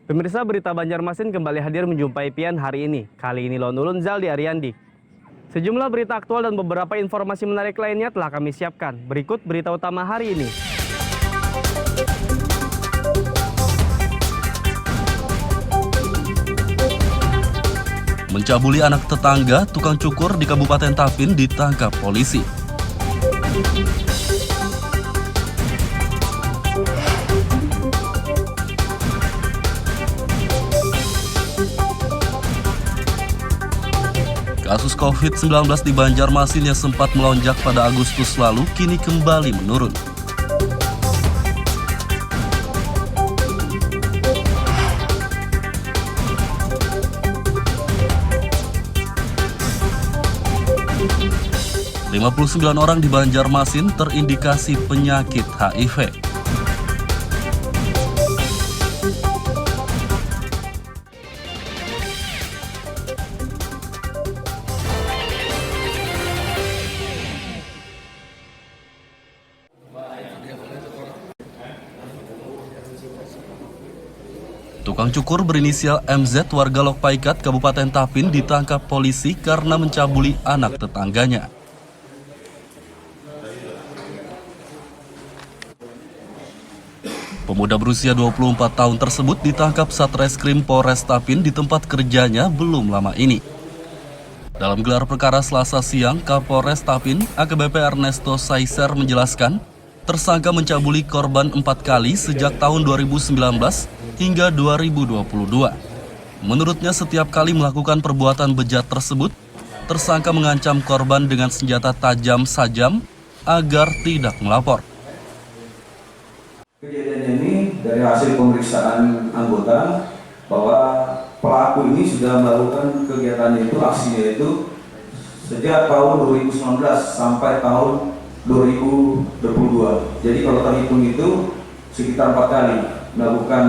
Pemirsa, berita Banjarmasin kembali hadir menjumpai Pian hari ini. Kali ini Lone Ulun Zaldi Ariandi. Sejumlah berita aktual dan beberapa informasi menarik lainnya telah kami siapkan. Berikut berita utama hari ini. Mencabuli anak tetangga, tukang cukur di Kabupaten Tapin ditangkap polisi. Kasus COVID-19 di Banjarmasin yang sempat melonjak pada Agustus lalu kini kembali menurun. ...59 orang di Banjarmasin terindikasi penyakit HIV. Tukang cukur berinisial MZ warga Lokpaikat, Kabupaten Tapin ditangkap polisi karena mencabuli anak tetangganya. Pemuda berusia 24 tahun tersebut ditangkap Satreskrim Polres Tapin di tempat kerjanya belum lama ini. Dalam gelar perkara Selasa siang, Kapolres Tapin, AKBP Ernesto Saiser menjelaskan, tersangka mencabuli korban 4 kali sejak tahun 2019 hingga 2022. Menurutnya setiap kali melakukan perbuatan bejat tersebut, tersangka mengancam korban dengan senjata tajam sajam agar tidak melapor. Kejadian ini dari hasil pemeriksaan anggota bahwa pelaku ini sudah melakukan kegiatannya itu, aksinya itu sejak tahun 2019 sampai tahun 2022. Jadi kalau terhitung itu sekitar 4 kali melakukan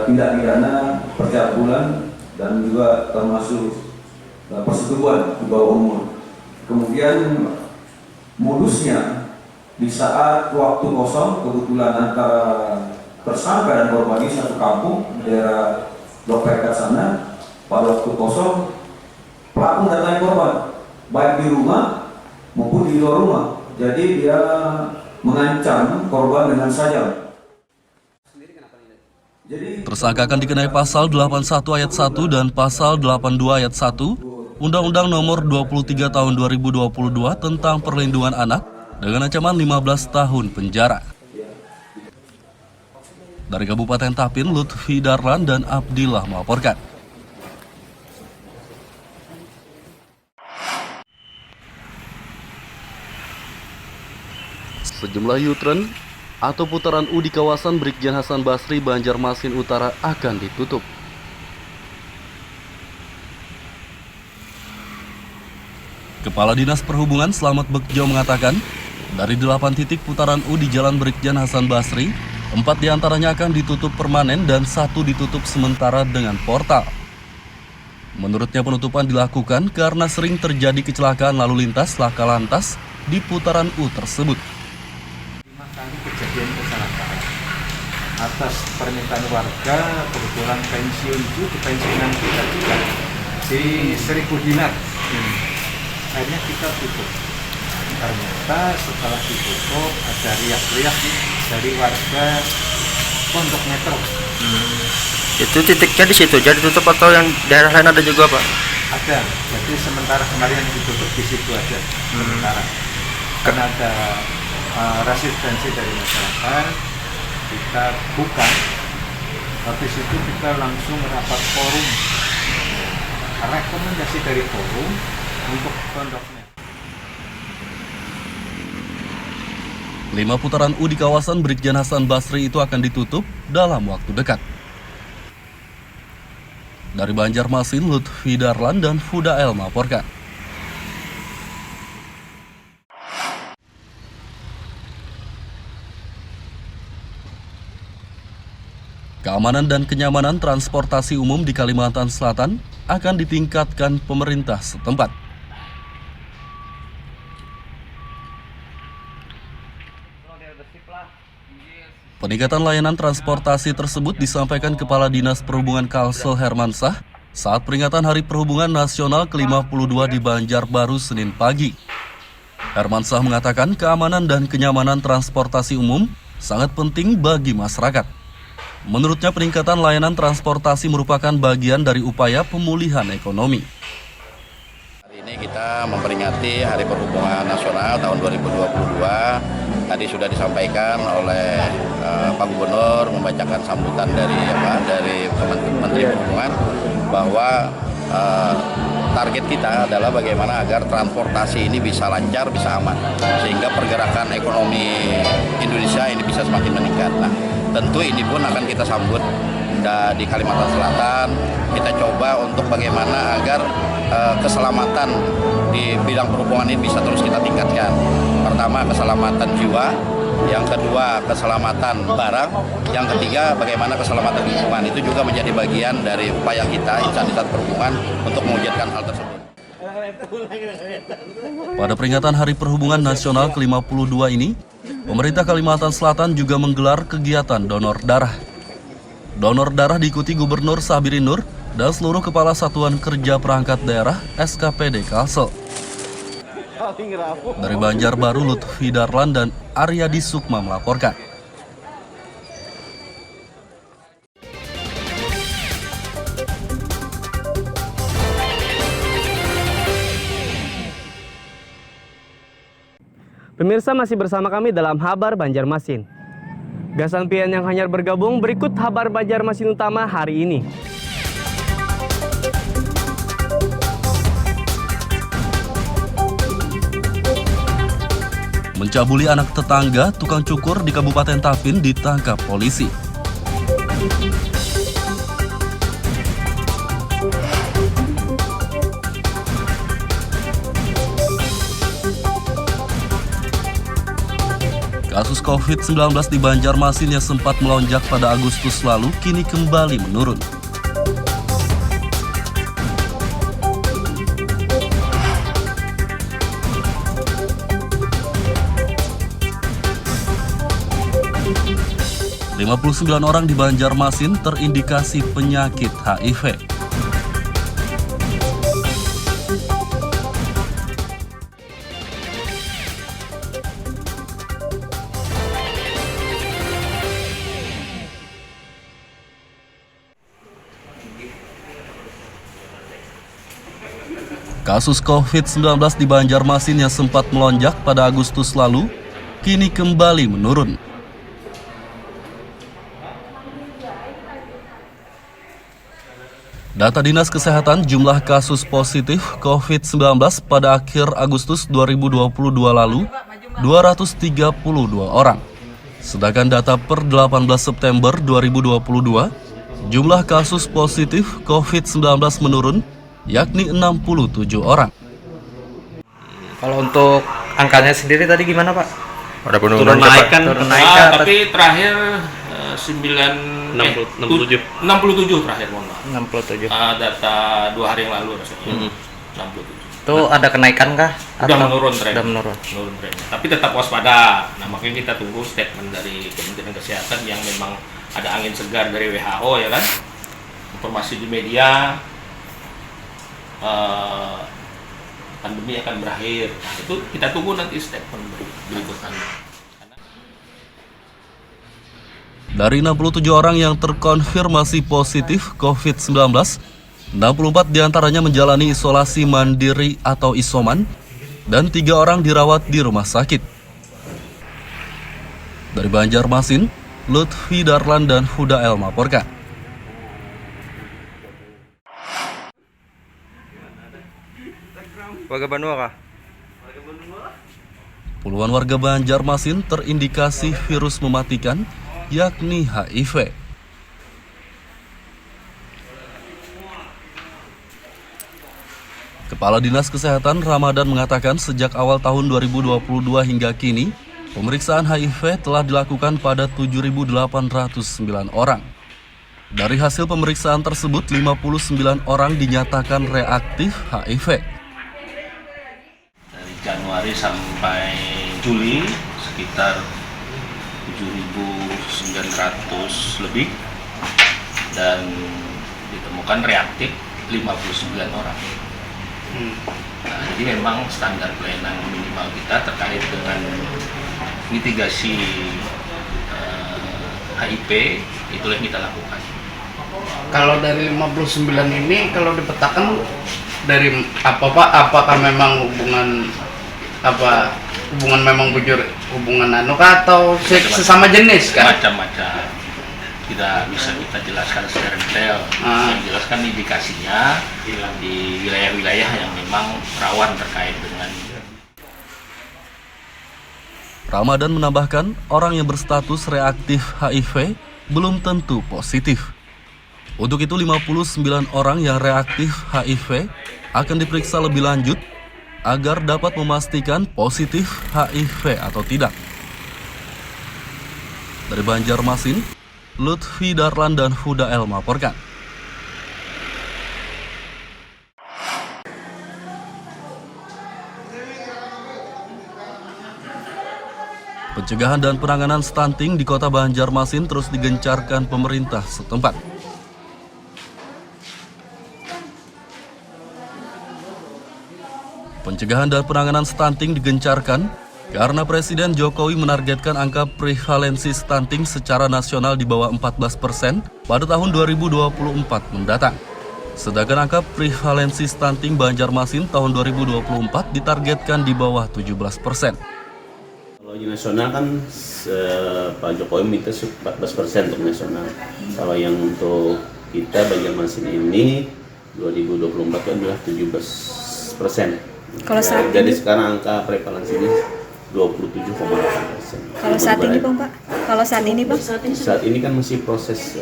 tindak pidana percabulan dan juga termasuk persetubuhan di bawah umur. Kemudian modusnya di saat waktu kosong, kebetulan antara tersangka dan korban ini satu kampung di daerah Lokpaikat sana. Pada waktu kosong pelaku mendatangi korban baik di rumah maupun di luar rumah. Jadi dia mengancam korban dengan sajam. Tersangka akan dikenai pasal 81 ayat 1 dan pasal 82 ayat 1 Undang-Undang Nomor 23 Tahun 2022 tentang Perlindungan Anak dengan ancaman 15 tahun penjara. Dari Kabupaten Tapin, Lutfi Darlan dan Abdillah melaporkan. Sejumlah U-turn atau putaran U di kawasan Brigjen Hasan Basri, Banjarmasin Utara akan ditutup. Kepala Dinas Perhubungan Slamet Bekjo mengatakan, dari 8 titik putaran U di Jalan Brigjen Hasan Basri, 4 diantaranya akan ditutup permanen dan 1 ditutup sementara dengan portal. Menurutnya penutupan dilakukan karena sering terjadi kecelakaan lalu lintas laka lantas di putaran U tersebut. Kejadian kecelakaan atas permintaan warga, kebetulan pensiun itu di pensiunan kita juga di 1000 dinar. Akhirnya kita tutup. Ternyata setelah ditutup ada riak-riak dari warga Pondok Metro. Itu titiknya di situ jadi tutup atau yang daerah lain ada juga, Pak? Ada. Jadi sementara kemarin ditutup di situ aja sementara. Karena ada resistensi dari masyarakat, kita buka. Habis itu kita langsung rapat forum. Rekomendasi dari forum untuk pondoknya. 5 putaran U di kawasan Brigjen Hasan Basri itu akan ditutup dalam waktu dekat. Dari Banjarmasin, Lutfi Darlan dan Fudael melaporkan. Keamanan dan kenyamanan transportasi umum di Kalimantan Selatan akan ditingkatkan pemerintah setempat. Peningkatan layanan transportasi tersebut disampaikan Kepala Dinas Perhubungan Kalsel Hermansyah saat peringatan Hari Perhubungan Nasional ke-52 di Banjarbaru Senin pagi. Hermansyah mengatakan keamanan dan kenyamanan transportasi umum sangat penting bagi masyarakat. Menurutnya peningkatan layanan transportasi merupakan bagian dari upaya pemulihan ekonomi. Hari ini kita memperingati Hari Perhubungan Nasional tahun 2022. Tadi sudah disampaikan oleh Pak Gubernur membacakan sambutan dari Menteri Perhubungan bahwa target kita adalah bagaimana agar transportasi ini bisa lancar, bisa aman, sehingga pergerakan ekonomi Indonesia ini bisa semakin meningkat. Nah, tentu ini pun akan kita sambut di Kalimantan Selatan. Kita coba untuk bagaimana agar keselamatan di bidang perhubungan ini bisa terus kita tingkatkan. Pertama, keselamatan jiwa. Yang kedua, keselamatan barang. Yang ketiga, bagaimana keselamatan lingkungan. Itu juga menjadi bagian dari upaya kita, instansi perhubungan, untuk mewujudkan hal tersebut. Pada peringatan Hari Perhubungan Nasional ke-52 ini, pemerintah Kalimantan Selatan juga menggelar kegiatan donor darah. Donor darah diikuti Gubernur Sabirin Nur dan seluruh Kepala Satuan Kerja Perangkat Daerah SKPD Kalsel. Dari Banjarbaru, Lutfi Darlan dan Aryadi Sukma melaporkan. Pemirsa masih bersama kami dalam Habar Banjarmasin. Gasan pian yang hanyar bergabung, berikut Habar Banjarmasin utama hari ini. Mencabuli anak tetangga, tukang cukur di Kabupaten Tapin ditangkap polisi. Kasus COVID-19 di Banjarmasin yang sempat melonjak pada Agustus lalu kini kembali menurun. ...59 orang di Banjarmasin terindikasi penyakit HIV. Kasus COVID-19 di Banjarmasin yang sempat melonjak pada Agustus lalu, kini kembali menurun. Data Dinas Kesehatan, jumlah kasus positif COVID-19 pada akhir Agustus 2022 lalu 232 orang. Sedangkan data per 18 September 2022, jumlah kasus positif COVID-19 menurun, yakni 67 orang. Kalau untuk angkanya sendiri tadi gimana, Pak? Ada penurunan Kenaikan, tapi terakhir 67 terakhir, mohon maaf. 67. Data 2 hari yang lalu rasanya. 67. Itu ada kenaikan kah? Udah menurun tren. Udah menurun. Menurun tren. Tapi tetap waspada. Nah, makanya kita tunggu statement dari Kementerian Kesehatan yang memang ada angin segar dari WHO, ya kan? Informasi di media pandemi akan berakhir. Nah, itu kita tunggu nanti statement berikutnya. Dari 67 orang yang terkonfirmasi positif COVID-19, 64 diantaranya menjalani isolasi mandiri atau isoman, dan 3 orang dirawat di rumah sakit. Dari Banjarmasin, Lutfi Darlan dan Huda El melaporkan. Warga Banua kah? Puluhan warga Banjarmasin terindikasi virus mematikan, yakni HIV. Kepala Dinas Kesehatan Ramadan mengatakan sejak awal tahun 2022 hingga kini, pemeriksaan HIV telah dilakukan pada 7.809 orang. Dari hasil pemeriksaan tersebut, 59 orang dinyatakan reaktif HIV. Dari Januari sampai Juli sekitar 7.900 lebih dan ditemukan reaktif 59 orang. Nah, jadi memang standar pelayanan minimal kita terkait dengan mitigasi HIV itulah yang kita lakukan. Kalau dari 59 ini kalau dipetakan dari apa Pak? Apakah memang hubungan memang bujur hubungan atau sesama jenis kan? Macam-macam. Tidak bisa kita jelaskan secara detail. Yang jelaskan indikasinya di wilayah-wilayah yang memang rawan terkait dengan. Ramadan menambahkan, orang yang berstatus reaktif HIV belum tentu positif. Untuk itu 59 orang yang reaktif HIV akan diperiksa lebih lanjut agar dapat memastikan positif HIV atau tidak. Dari Banjarmasin, Lutfi Darlan dan Huda El melaporkan. Pencegahan dan penanganan stunting di Kota Banjarmasin terus digencarkan pemerintah setempat. Pencegahan dan penanganan stunting digencarkan karena Presiden Jokowi menargetkan angka prevalensi stunting secara nasional di bawah 14% pada tahun 2024 mendatang. Sedangkan angka prevalensi stunting Banjarmasin tahun 2024 ditargetkan di bawah 17%. Kalau di nasional kan Pak Jokowi minta 14% untuk nasional. Kalau yang untuk kita Banjarmasin ini 2024 itu adalah 17%. Kalau saat jadi ini, sekarang angka prevalensinya 27,8%. kalau saat ini Bang Pak, kalau saat ini Bang, Saat ini kan masih proses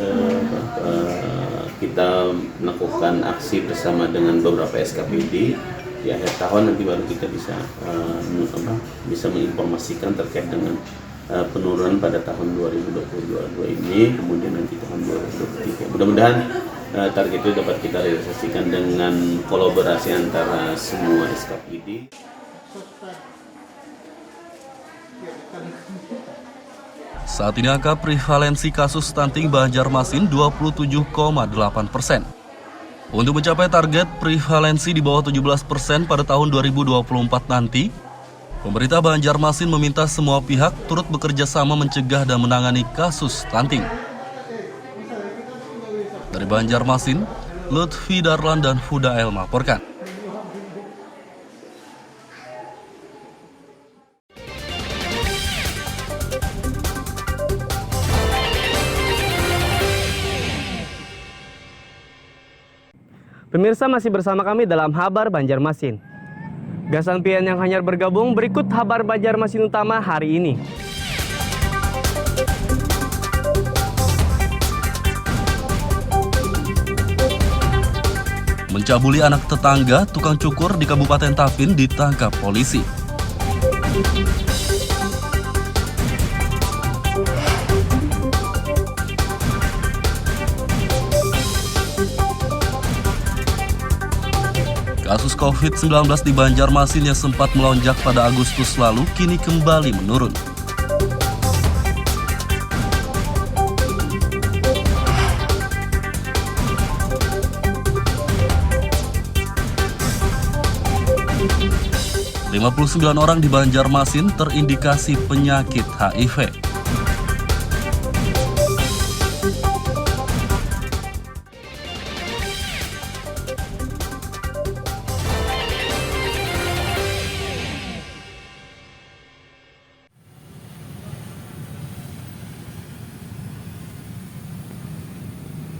kita melakukan aksi bersama dengan beberapa SKPD. Di akhir tahun nanti baru kita bisa menginformasikan terkait dengan penurunan pada tahun 2022 ini, kemudian nanti tahun 2023. Mudah-mudahan target itu dapat kita realisasikan dengan kolaborasi antara semua SKPD. Saat ini angka prevalensi kasus stunting Banjarmasin 27,8%. Untuk mencapai target prevalensi di bawah 17% pada tahun 2024 nanti, pemerintah Banjarmasin meminta semua pihak turut bekerja sama mencegah dan menangani kasus stunting. Dari Banjarmasin, Lutfi Darlan dan Huda El melaporkan. Pemirsa masih bersama kami dalam Habar Banjarmasin. Gasan pian yang hanyar bergabung, berikut Habar Banjarmasin utama hari ini. Mencabuli anak tetangga, tukang cukur di Kabupaten Tapin ditangkap polisi. Kasus COVID-19 di Banjarmasin yang sempat melonjak pada Agustus lalu kini kembali menurun. Lima 59 orang di Banjarmasin terindikasi penyakit HIV.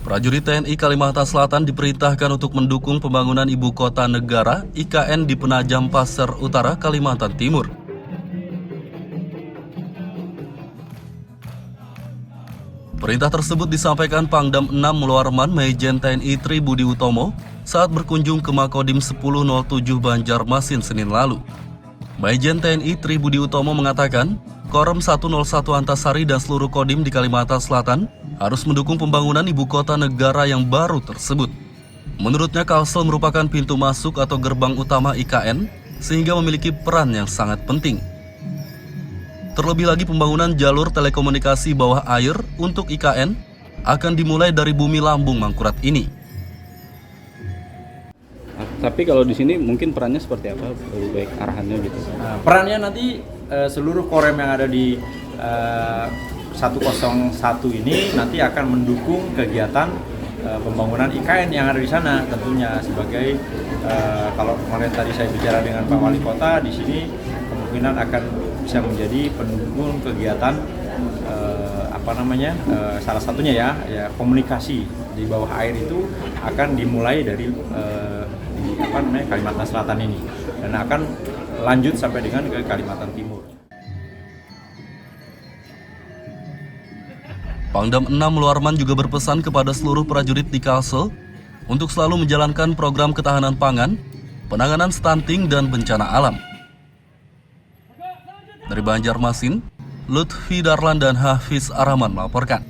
Prajurit TNI Kalimantan Selatan diperintahkan untuk mendukung pembangunan Ibu Kota Negara (IKN) di Penajam Pasir Utara, Kalimantan Timur. Perintah tersebut disampaikan Pangdam 6 Muluarman Maijen TNI Tri Budi Utomo saat berkunjung ke Makodim 1007 Banjarmasin Senin lalu. Maijen TNI Tri Budi Utomo mengatakan, Korem 101 Antasari dan seluruh Kodim di Kalimantan Selatan harus mendukung pembangunan ibu kota negara yang baru tersebut. Menurutnya, Kalsel merupakan pintu masuk atau gerbang utama IKN, sehingga memiliki peran yang sangat penting. Terlebih lagi pembangunan jalur telekomunikasi bawah air untuk IKN akan dimulai dari Bumi Lambung Mangkurat ini. Tapi kalau di sini mungkin perannya seperti apa? Lebih baik arahannya gitu. Nah, perannya nanti seluruh korem yang ada di 101 ini nanti akan mendukung kegiatan pembangunan IKN yang ada di sana, tentunya sebagai kalau kemarin tadi saya bicara dengan Pak Wali Kota, di sini kemungkinan akan bisa menjadi pendukung kegiatan salah satunya ya komunikasi di bawah air itu akan dimulai dari Kalimantan Selatan ini dan akan lanjut sampai dengan ke Kalimantan Timur. Pangdam 6 Luarman juga berpesan kepada seluruh prajurit di Kalsel untuk selalu menjalankan program ketahanan pangan, penanganan stunting dan bencana alam. Dari Banjarmasin, Lutfi Darlan dan Hafiz Arahman melaporkan.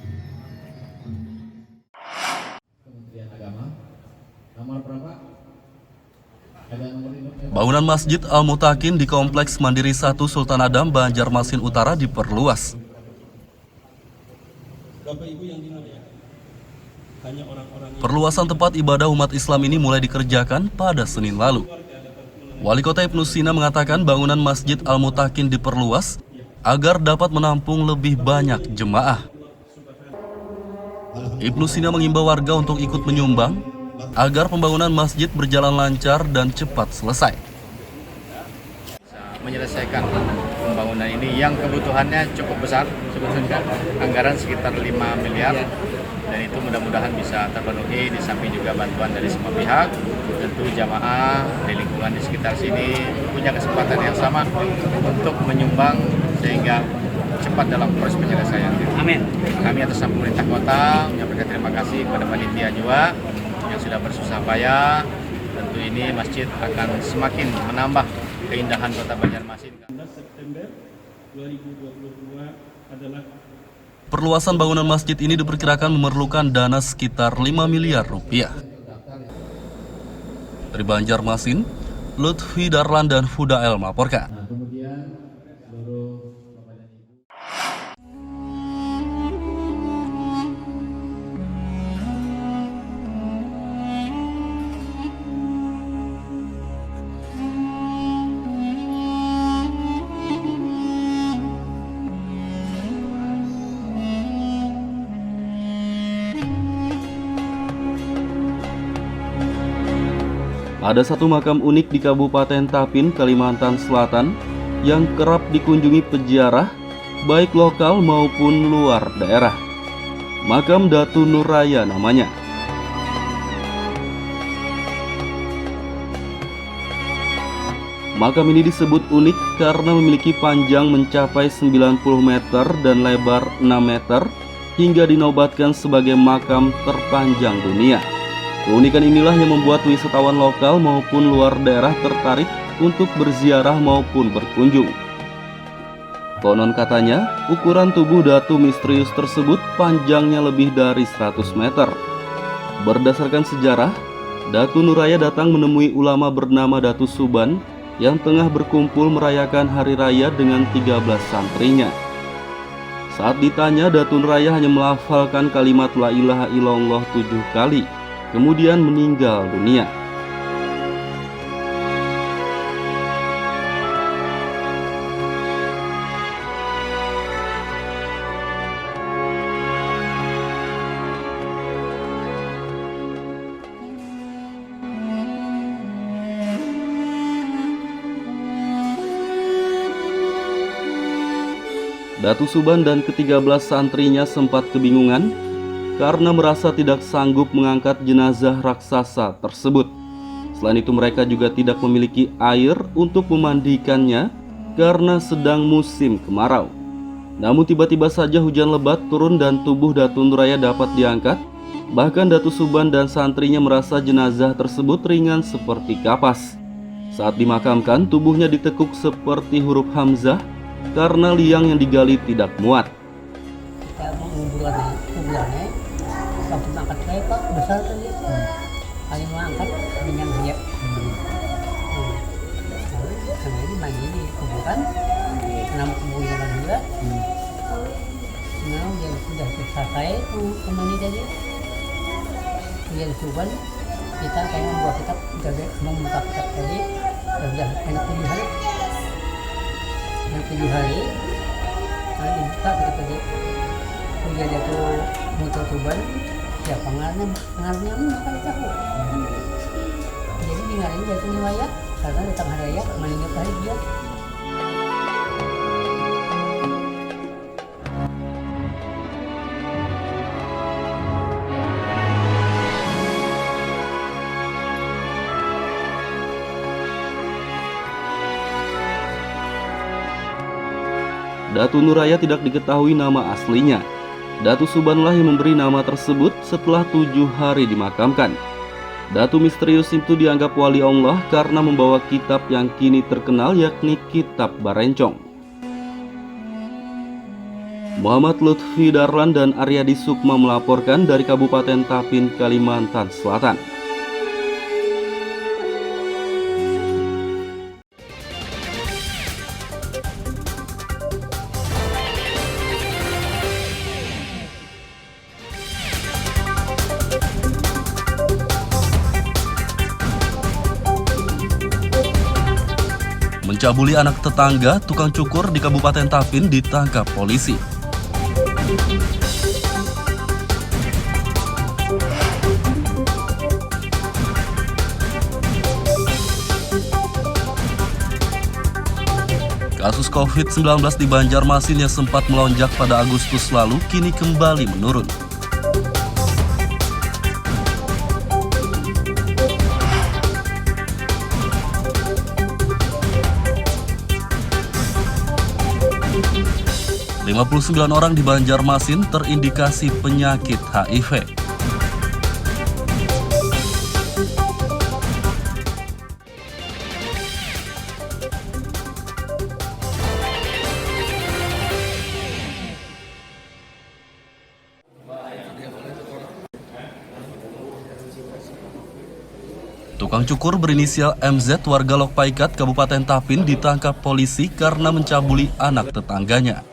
Bangunan Masjid Al-Mutakin di Kompleks Mandiri 1 Sultan Adam, Banjarmasin Utara diperluas. Perluasan tempat ibadah umat Islam ini mulai dikerjakan pada Senin lalu. Wali Kota Ibnu Sina mengatakan bangunan Masjid Al-Mutakin diperluas agar dapat menampung lebih banyak jemaah. Ibnu Sina mengimbau warga untuk ikut menyumbang agar pembangunan masjid berjalan lancar dan cepat selesai. Menyelesaikan pembangunan ini yang kebutuhannya cukup besar, sebetulnya anggaran sekitar 5 miliar dan itu mudah-mudahan bisa terpenuhi, di samping juga bantuan dari semua pihak. Tentu jamaah di lingkungan di sekitar sini punya kesempatan yang sama untuk menyumbang sehingga cepat dalam proses penyelesaian. Amin. Kami atas nama pemerintah kota menyampaikan terima kasih kepada panitia juga yang sudah bersusah payah. Tentu ini masjid akan semakin menambah keindahan kota Banjarmasin. September 2022 adalah perluasan bangunan masjid ini diperkirakan memerlukan dana sekitar 5 miliar rupiah. Dari Banjarmasin, Lutfi Darlan dan Fudael melaporkan. Ada satu makam unik di Kabupaten Tapin, Kalimantan Selatan yang kerap dikunjungi peziarah, baik lokal maupun luar daerah. Makam Datu Nuraya namanya. Makam ini disebut unik karena memiliki panjang mencapai 90 meter dan lebar 6 meter hingga dinobatkan sebagai makam terpanjang dunia. Keunikan inilah yang membuat wisatawan lokal maupun luar daerah tertarik untuk berziarah maupun berkunjung. Konon katanya, ukuran tubuh Datu misterius tersebut panjangnya lebih dari 100 meter. Berdasarkan sejarah, Datu Nuraya datang menemui ulama bernama Datu Suban yang tengah berkumpul merayakan hari raya dengan 13 santrinya. Saat ditanya, Datu Nuraya hanya melafalkan kalimat La ilaha illallah 7 kali. Kemudian meninggal dunia. Datu Suban dan ke-13 santrinya sempat kebingungan karena merasa tidak sanggup mengangkat jenazah raksasa tersebut. Selain itu mereka juga tidak memiliki air untuk memandikannya karena sedang musim kemarau. Namun tiba-tiba saja hujan lebat turun dan tubuh Datu Nuraya dapat diangkat. Bahkan Datu Suban dan santrinya merasa jenazah tersebut ringan seperti kapas. Saat dimakamkan, tubuhnya ditekuk seperti huruf Hamzah karena liang yang digali tidak muat. Waktu angkat saya Pak besar tadi, paling angkat dengan dia. Karena ini lagi di kuburan, nama kubunya kan juga. Nah, yang sudah selesai kemana tadi? Yang Tuban kita akan membuat kitab, membuka kitab tadi sudah enak 7 hari. Yang 7 hari, dibuka kita tadi. Kemudian itu muncul Tuban, ya pengarnya makan tahu. Jadi dengarin dari riwayat karena datang hari raya meninggal hari dia. Datu Nuraya tidak diketahui nama aslinya. Datu Subanlah yang memberi nama tersebut setelah 7 hari dimakamkan. Datu misterius itu dianggap wali Allah karena membawa kitab yang kini terkenal, yakni Kitab Barencong. Muhammad Lutfi Darlan dan Aryadi Sukma melaporkan dari Kabupaten Tapin, Kalimantan Selatan. Mencabuli anak tetangga, tukang cukur di Kabupaten Tapin ditangkap polisi. Kasus COVID-19 di Banjarmasin yang sempat melonjak pada Agustus lalu kini kembali menurun. Lima 59 orang di Banjarmasin terindikasi penyakit HIV. Tukang cukur berinisial MZ warga Lokpaikat, Kabupaten Tapin ditangkap polisi karena mencabuli anak tetangganya.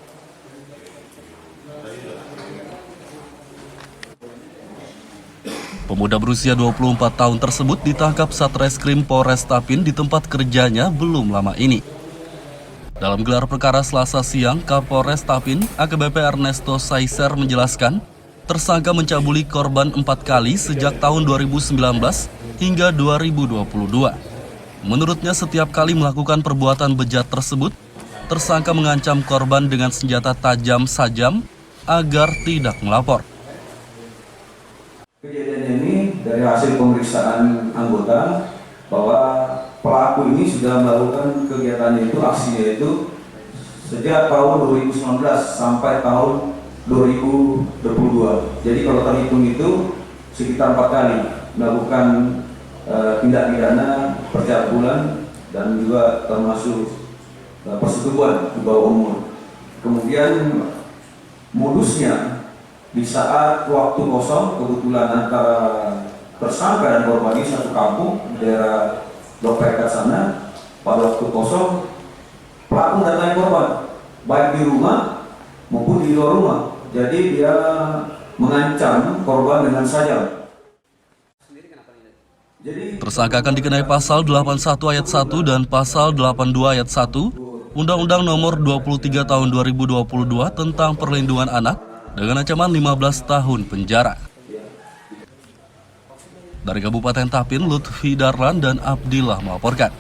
Pemuda berusia 24 tahun tersebut ditangkap Satreskrim Polres Tapin di tempat kerjanya belum lama ini. Dalam gelar perkara Selasa siang, Kapolres Tapin, AKBP Ernesto Saiser menjelaskan, tersangka mencabuli korban 4 kali sejak tahun 2019 hingga 2022. Menurutnya setiap kali melakukan perbuatan bejat tersebut, tersangka mengancam korban dengan senjata tajam sajam agar tidak melapor. Kejadian ini dari hasil pemeriksaan anggota bahwa pelaku ini sudah melakukan kegiatannya itu, aksinya itu sejak tahun 2019 sampai tahun 2022. Jadi kalau terhitung itu sekitar 4 kali melakukan tindak pidana pencabulan dan juga termasuk persetubuhan di bawah umur. Kemudian modusnya di saat waktu kosong, kebetulan antara tersangka dan korban ini satu kampung di daerah Lokpaikat sana. Pada waktu kosong pelaku mendatangi korban baik di rumah maupun di luar rumah. Jadi dia mengancam korban dengan sajam. Tersangka akan dikenai pasal 81 ayat 1 dan pasal 82 ayat 1 Undang-Undang Nomor 23 Tahun 2022 tentang Perlindungan Anak dengan ancaman 15 tahun penjara. Dari Kabupaten Tapin, Lutfi Darlan dan Abdillah melaporkan.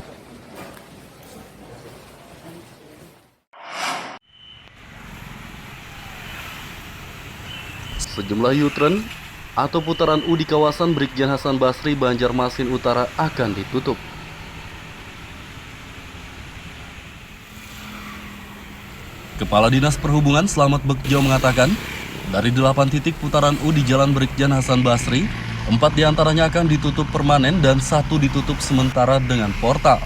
Sejumlah U-turn atau putaran U di kawasan Brigjen Hasan Basri, Banjarmasin Utara akan ditutup. Kepala Dinas Perhubungan Slamet Bekjo mengatakan, dari 8 titik putaran U di Jalan Brigjen Hasan Basri, 4 diantaranya akan ditutup permanen dan 1 ditutup sementara dengan portal.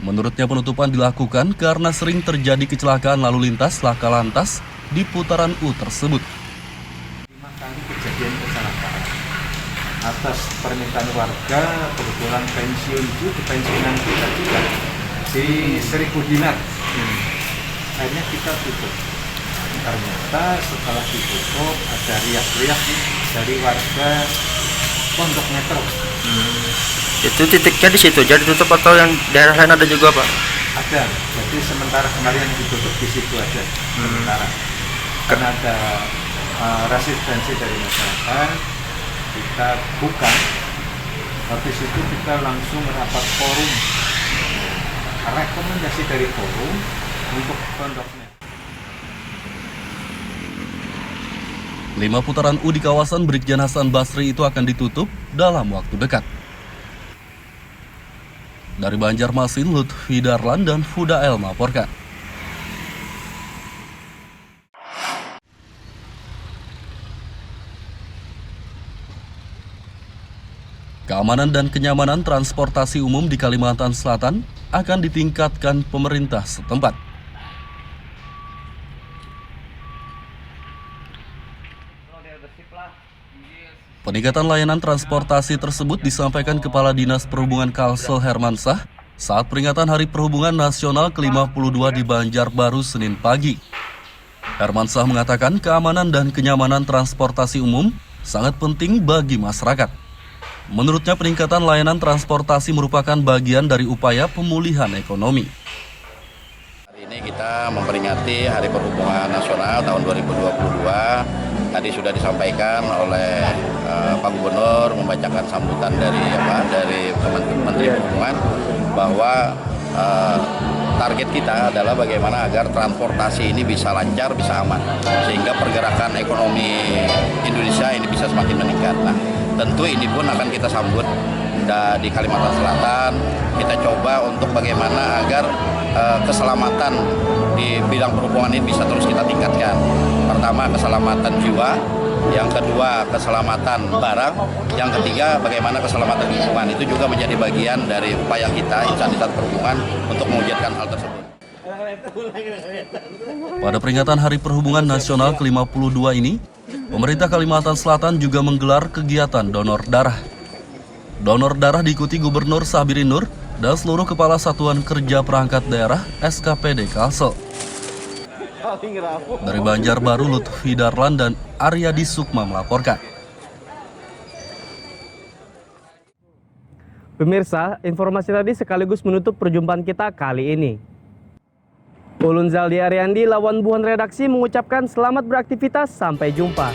Menurutnya penutupan dilakukan karena sering terjadi kecelakaan lalu lintas laka lantas di putaran U tersebut. 5 kali kejadian kecelakaan. Atas permintaan warga, kebetulan pensiun itu di pensiunan kita juga di 1.000 dinar. akhirnya kita tutup. Ternyata setelah ditutup ada riak-riak dari warga Pondok Metro. Itu titiknya di situ jadi tutup atau yang daerah lain ada juga Pak? Ada, jadi sementara kemarin ditutup di situ aja sementara. Karena ada resistensi dari masyarakat, kita buka. Habis itu kita langsung rapat forum. Rekomendasi dari forum untuk Pondok Metro. 5 putaran U di kawasan Brigjen Hasan Basri itu akan ditutup dalam waktu dekat. Dari Banjarmasin, Lutfi Darlan dan Fuda El melaporkan. Keamanan dan kenyamanan transportasi umum di Kalimantan Selatan akan ditingkatkan pemerintah setempat. Peningkatan layanan transportasi tersebut disampaikan Kepala Dinas Perhubungan Kalsel Hermansah saat peringatan Hari Perhubungan Nasional ke-52 di Banjarbaru Senin pagi. Hermansah mengatakan keamanan dan kenyamanan transportasi umum sangat penting bagi masyarakat. Menurutnya peningkatan layanan transportasi merupakan bagian dari upaya pemulihan ekonomi. Hari ini kita memperingati Hari Perhubungan Nasional tahun 2022. Tadi sudah disampaikan oleh Pak Gubernur membacakan sambutan dari Menteri Perhubungan bahwa target kita adalah bagaimana agar transportasi ini bisa lancar, bisa aman, sehingga pergerakan ekonomi Indonesia ini bisa semakin meningkat. Nah, tentu ini pun akan kita sambut di Kalimantan Selatan. Kita coba untuk bagaimana agar keselamatan di bidang perhubungan ini bisa terus kita tingkatkan. Pertama, keselamatan jiwa. Yang kedua, keselamatan barang. Yang ketiga, bagaimana keselamatan lingkungan. Itu juga menjadi bagian dari upaya kita, instansi perhubungan, untuk mewujudkan hal tersebut. Pada peringatan Hari Perhubungan Nasional ke-52 ini, pemerintah Kalimantan Selatan juga menggelar kegiatan donor darah. Donor darah diikuti Gubernur Sabirin Nur dan seluruh Kepala Satuan Kerja Perangkat Daerah SKPD Kalsel. Dari Banjarbaru, Lutfi Darlan dan Aryadi Sukma melaporkan. Pemirsa, informasi tadi sekaligus menutup perjumpaan kita kali ini. Ulun Zaldi Ariandi, lawan buhan redaksi mengucapkan selamat beraktivitas, sampai jumpa.